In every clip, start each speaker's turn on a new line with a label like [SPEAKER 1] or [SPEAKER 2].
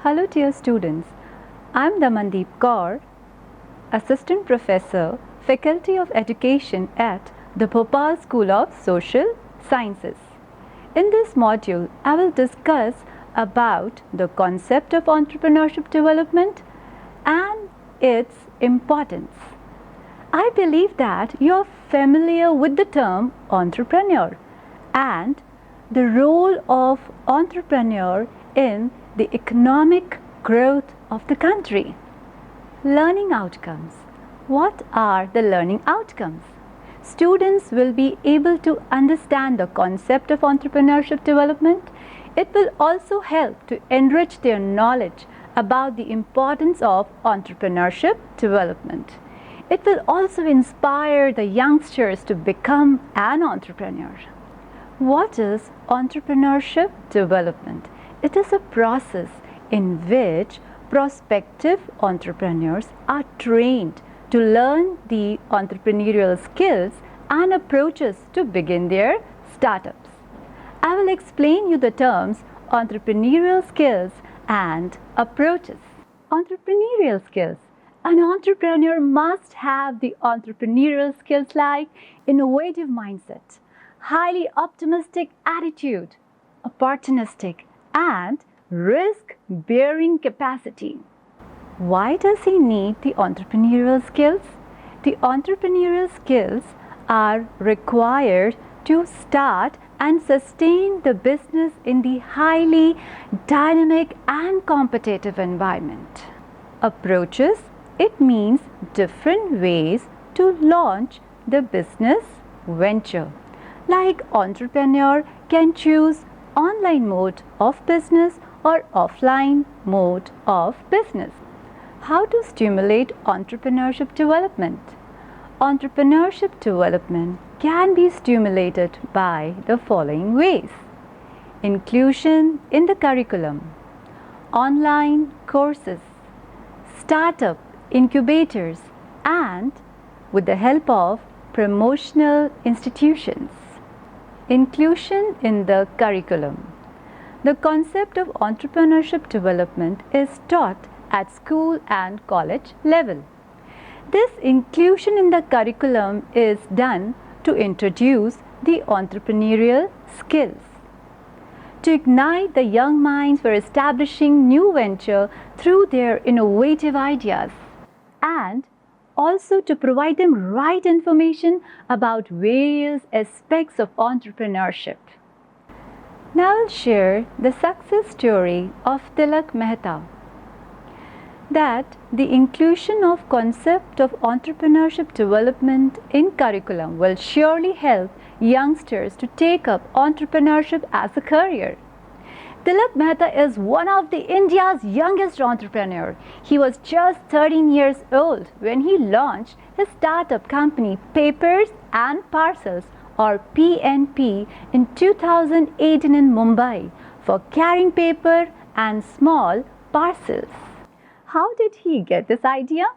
[SPEAKER 1] Hello dear students, I am Damandeep Kaur, Assistant Professor, Faculty of Education at the Bhopal School of Social Sciences. In this module, I will discuss about the concept of entrepreneurship development and its importance. I believe that you are familiar with the term entrepreneur and the role of entrepreneur in the economic growth of the country. Learning outcomes. What are the learning outcomes? Students will be able to understand the concept of entrepreneurship development. It will also help to enrich their knowledge about the importance of entrepreneurship development. It will also inspire the youngsters to become an entrepreneur. What is entrepreneurship development? It is a process in which prospective entrepreneurs are trained to learn the entrepreneurial skills and approaches to begin their startups. I will explain you the terms entrepreneurial skills and approaches. Entrepreneurial skills. An entrepreneur must have the entrepreneurial skills like innovative mindset, highly optimistic attitude, opportunistic, and risk-bearing capacity. Why does he need the entrepreneurial skills? The entrepreneurial skills are required to start and sustain the business in the highly dynamic and competitive environment. Approaches, it means different ways to launch the business venture. Like entrepreneur can choose online mode of business or offline mode of business. How to stimulate entrepreneurship development? Entrepreneurship development can be stimulated by the following ways. Inclusion in the curriculum, online courses, startup incubators, and with the help of promotional institutions. Inclusion in the curriculum. The concept of entrepreneurship development is taught at school and college level. This inclusion in the curriculum is done to introduce the entrepreneurial skills, to ignite the young minds for establishing new venture through their innovative ideas, and also to provide them right information about various aspects of entrepreneurship. Now I'll share the success story of Tilak Mehta. That the inclusion of concept of entrepreneurship development in curriculum will surely help youngsters to take up entrepreneurship as a career. Tilak Mehta is one of the India's youngest entrepreneur. He was just 13 years old when he launched his startup company Papers and Parcels or PNP in 2018 in Mumbai for carrying paper and small parcels. How did he get this idea?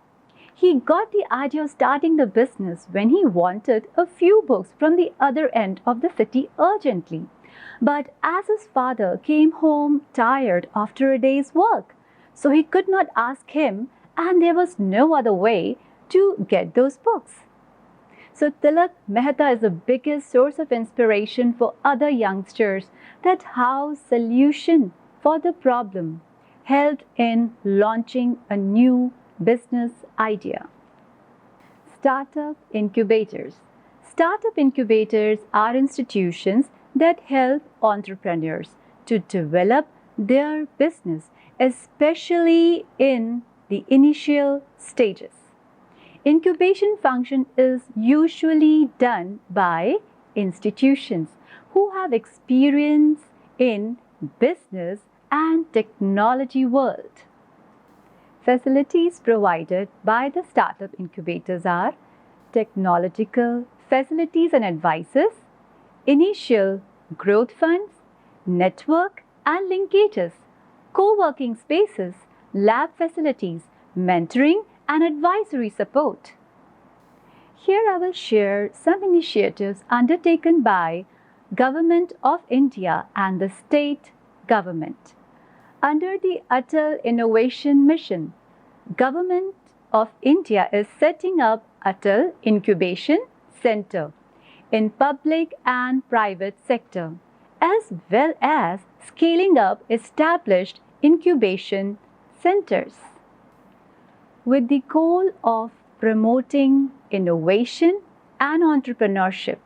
[SPEAKER 1] He got the idea of starting the business when he wanted a few books from the other end of the city urgently. But as his father came home tired after a day's work, so he could not ask him, and there was no other way to get those books. So Tilak Mehta is the biggest source of inspiration for other youngsters that how solution for the problem helped in launching a new business idea. Startup incubators. Startup incubators are institutions that help entrepreneurs to develop their business, especially in the initial stages. Incubation function is usually done by institutions who have experience in business and technology world. Facilities provided by the startup incubators are technological facilities and advices, initial growth funds, network and linkages, co-working spaces, lab facilities, mentoring and advisory support. Here I will share some initiatives undertaken by Government of India and the state government. Under the Atal Innovation Mission, Government of India is setting up Atal Incubation Center in public and private sector, as well as scaling up established incubation centers. With the goal of promoting innovation and entrepreneurship,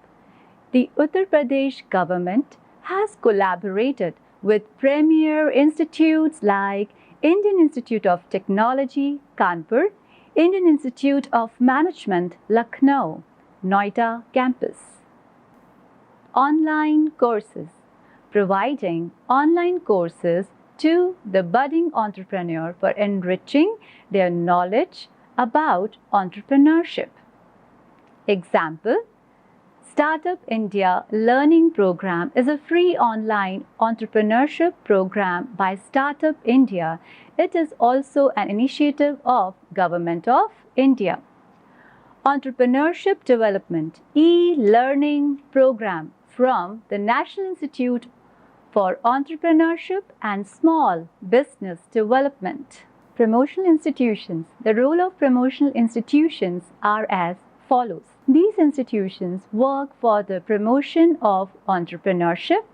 [SPEAKER 1] the Uttar Pradesh government has collaborated with premier institutes like Indian Institute of Technology, Kanpur, Indian Institute of Management, Lucknow, Noida campus. Online courses. Providing online courses to the budding entrepreneur for enriching their knowledge about entrepreneurship. Example: Startup India Learning Program is a free online entrepreneurship program by Startup India. It is also an initiative of Government of India. Entrepreneurship Development e-learning program from the National Institute for Entrepreneurship and Small Business Development. Promotional institutions. The role of promotional institutions are as follows. These institutions work for the promotion of entrepreneurship.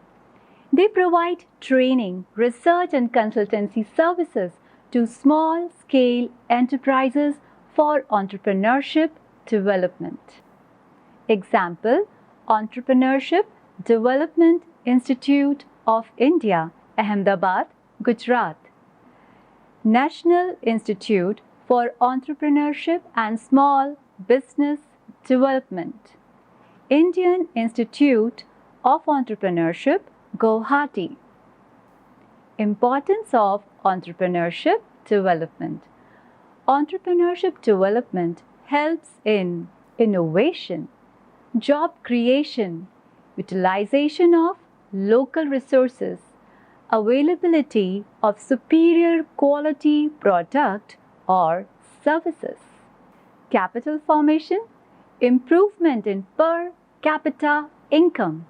[SPEAKER 1] They provide training, research and consultancy services to small-scale enterprises for entrepreneurship development. Example: Entrepreneurship Development Institute of India, Ahmedabad, Gujarat. National Institute for Entrepreneurship and Small Business Development, Indian Institute of Entrepreneurship, Guwahati. Importance of entrepreneurship development. Entrepreneurship development helps in innovation, job creation, utilization of local resources, availability of superior quality product or services. Capital formation, improvement in per capita income,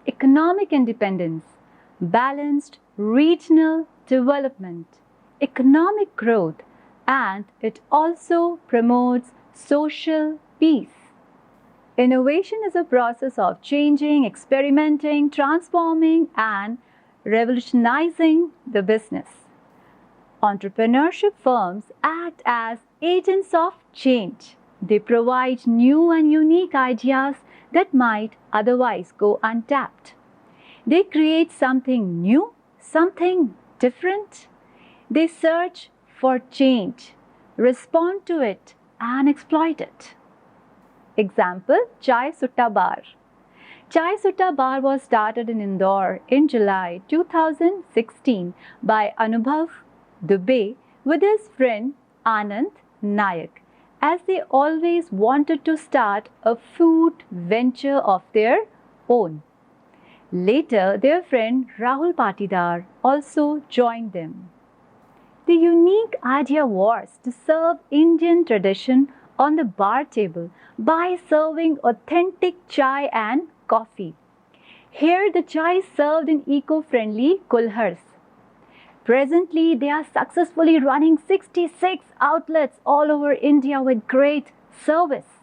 [SPEAKER 1] economic independence, balanced regional development, economic growth, and it also promotes social peace. Innovation is a process of changing, experimenting, transforming, and revolutionizing the business. Entrepreneurship firms act as agents of change. They provide new and unique ideas that might otherwise go untapped. They create something new, something different. They search for change, respond to it, and exploit it. Example: Chai Sutta Bar. Chai Sutta Bar was started in Indore in July 2016 by Anubhav Dubey with his friend Anand Nayak, as they always wanted to start a food venture of their own. Later, their friend Rahul Patidar also joined them. The unique idea was to serve Indian tradition on the bar table by serving authentic chai and coffee. Here, the chai is served in eco-friendly kulhars. Presently, they are successfully running 66 outlets all over India with great service.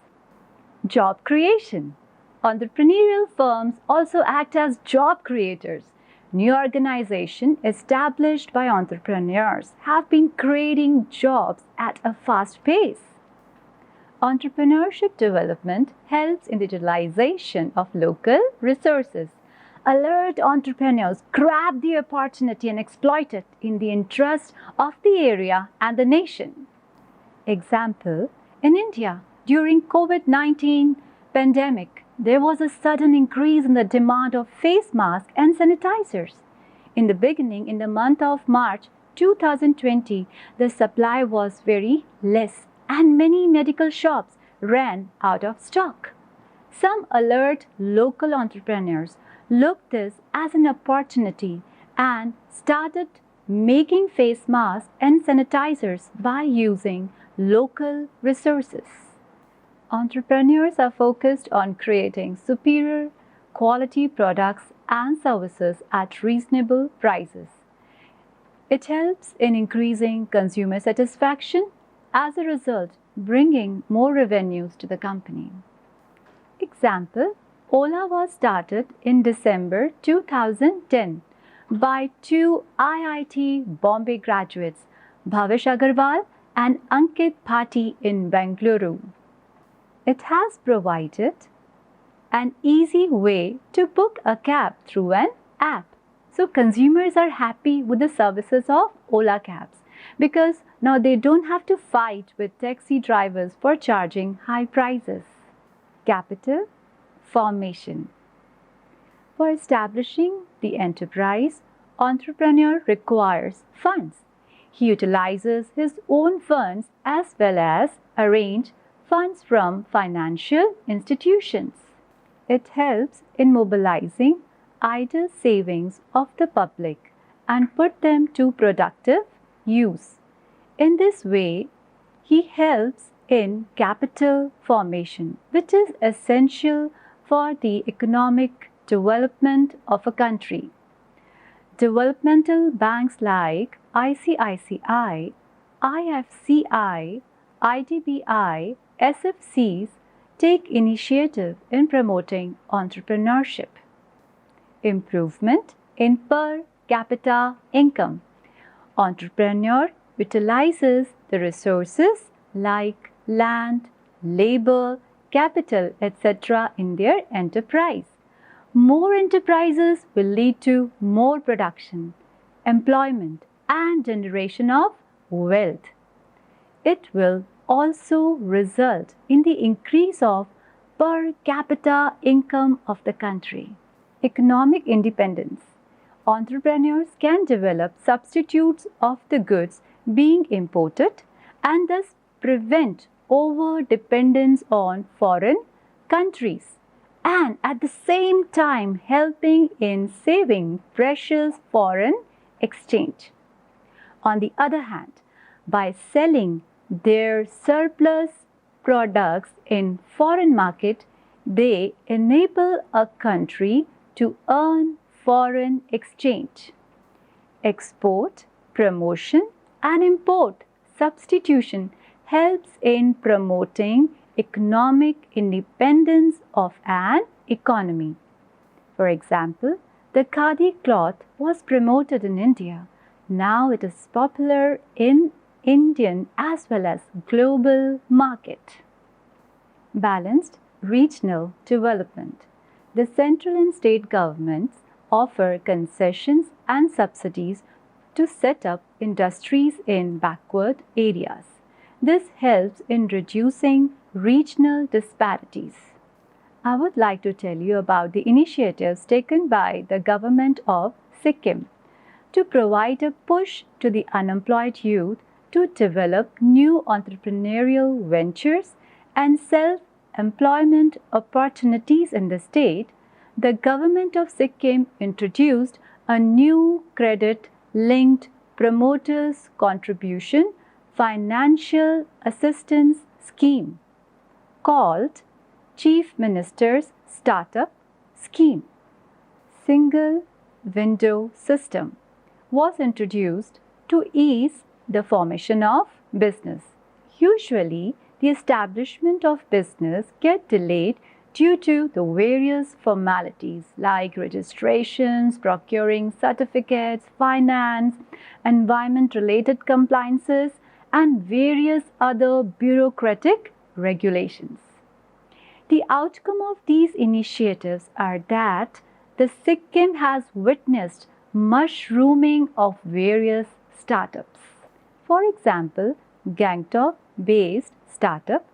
[SPEAKER 1] Job creation. Entrepreneurial firms also act as job creators. New organizations established by entrepreneurs have been creating jobs at a fast pace. Entrepreneurship development helps in the utilization of local resources. Alert entrepreneurs grab the opportunity and exploit it in the interest of the area and the nation. Example: in India, during COVID-19 pandemic, there was a sudden increase in the demand of face masks and sanitizers. In the beginning, in the month of March 2020, the supply was very less and many medical shops ran out of stock. Some alert local entrepreneurs looked this as an opportunity and started making face masks and sanitizers by using local resources. Entrepreneurs are focused on creating superior quality products and services at reasonable prices. It helps in increasing consumer satisfaction, as a result, bringing more revenues to the company. Example, Ola was started in December 2010 by two IIT Bombay graduates, Bhavish Agarwal and Ankit Bhati in Bengaluru. It has provided an easy way to book a cab through an app. So consumers are happy with the services of Ola cabs because now they don't have to fight with taxi drivers for charging high prices. Capital formation. For establishing the enterprise, entrepreneur requires funds. He utilizes his own funds as well as arrange funds from financial institutions. It helps in mobilizing idle savings of the public and put them to productive use. In this way, he helps in capital formation, which is essential for the economic development of a country. Developmental banks like ICICI, IFCI, IDBI, SFCs take initiative in promoting entrepreneurship. Improvement in per capita income. Entrepreneur utilizes the resources like land, labor, capital, etc. in their enterprise. More enterprises will lead to more production, employment, and generation of wealth. It will also result in the increase of per capita income of the country. Economic independence. Entrepreneurs can develop substitutes of the goods being imported and thus prevent over-dependence on foreign countries and at the same time helping in saving precious foreign exchange. On the other hand, by selling their surplus products in foreign market, they enable a country to earn foreign exchange. Export, promotion and import substitution helps in promoting economic independence of an economy. For example, the khadi cloth was promoted in India. Now it is popular in Indian as well as global market. Balanced regional development. The central and state governments offer concessions and subsidies to set up industries in backward areas. This helps in reducing regional disparities. I would like to tell you about the initiatives taken by the government of Sikkim to provide a push to the unemployed youth to develop new entrepreneurial ventures and self-employment opportunities in the state. The government of Sikkim introduced a new credit-linked promoters contribution financial assistance scheme called Chief Minister's Startup Scheme. Single window system was introduced to ease the formation of business. Usually, the establishment of business gets delayed due to the various formalities like registrations, procuring certificates, finance, environment-related compliances, and various other bureaucratic regulations. The outcome of these initiatives are that the Sikkim has witnessed mushrooming of various startups. For example, Gangtok-based startup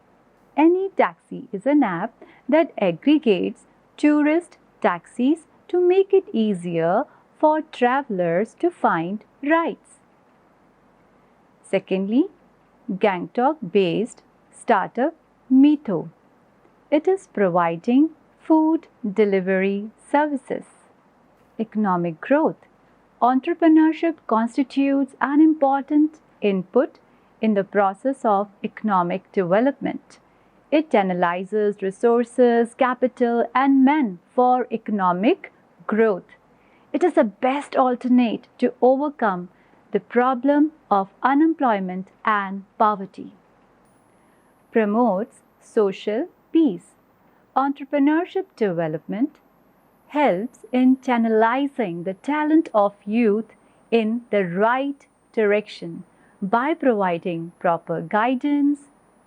[SPEAKER 1] Any Taxi is an app that aggregates tourist taxis to make it easier for travelers to find rides. Secondly, Gangtok-based startup Meeto. It is providing food delivery services. Economic growth. Entrepreneurship constitutes an important input in the process of economic development. It channelizes resources, capital, and men for economic growth. It is the best alternate to overcome the problem of unemployment and poverty. Promotes social peace. Entrepreneurship development helps in channelizing the talent of youth in the right direction by providing proper guidance,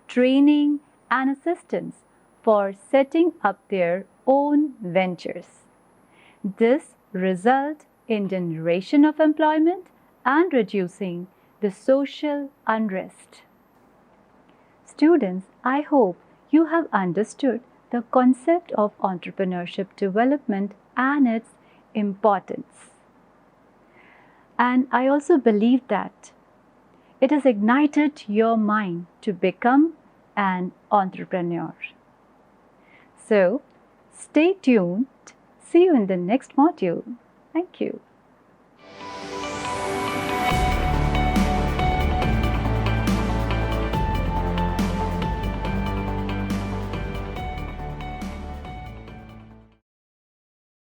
[SPEAKER 1] training, and assistance for setting up their own ventures. This results in generation of employment and reducing the social unrest. Students, I hope you have understood the concept of entrepreneurship development and its importance. And I also believe that it has ignited your mind to become an entrepreneur. So, stay tuned. See you in the next module. Thank you.